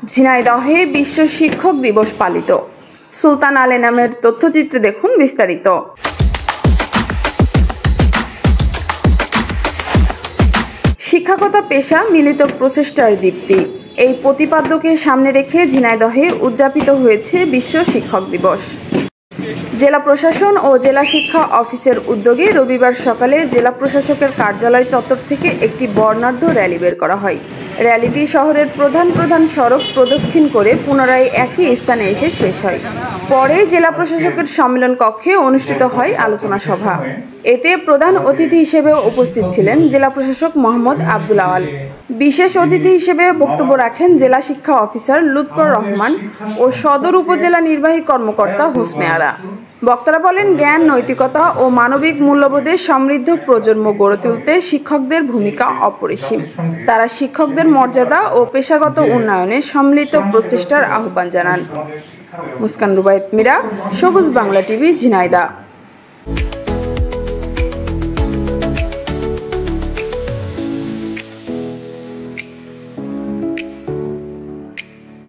ঝিনাইদহে বিশ্ব শিক্ষক দিবস পালিত। সুলতান আলী নামের তথ্যচিত্রে দেখুন বিস্তারিত। শিক্ষাগত পেশা মিলিত প্রচেষ্টার দীপ্তি, এই প্রতিপাদ্যকে সামনে রেখে ঝিনাইদহে উদযাপিত হয়েছে বিশ্ব শিক্ষক দিবস। জেলা প্রশাসন ও জেলা শিক্ষা অফিসের উদ্যোগে রবিবার সকালে জেলা প্রশাসকের কার্যালয় চত্বর থেকে একটি বর্ণাঢ্য র্যালি বের করা হয়। র্যালিটি শহরের প্রধান সড়ক প্রদক্ষিণ করে পুনরায় একই স্থানে এসে শেষ হয়। পরে জেলা প্রশাসকের সম্মেলন কক্ষে অনুষ্ঠিত হয় আলোচনা সভা। এতে প্রধান অতিথি হিসেবে উপস্থিত ছিলেন জেলা প্রশাসক মোহাম্মদ আব্দুল আওয়াল। বিশেষ অতিথি হিসেবে বক্তব্য রাখেন জেলা শিক্ষা অফিসার লুৎফর রহমান ও সদর উপজেলা নির্বাহী কর্মকর্তা হোসনে আরা। বক্তারা বলেন, জ্ঞান, নৈতিকতা ও মানবিক মূল্যবোধে সমৃদ্ধ প্রজন্ম গড়ে তুলতে শিক্ষকদের ভূমিকা অপরিসীম। তারা শিক্ষকদের মর্যাদা ও পেশাগত উন্নয়নে সম্মিলিত প্রচেষ্টার আহ্বান জানান। মুস্কান রুবায়েত মীরা, সবুজ বাংলা টিভি, ঝিনাইদহ।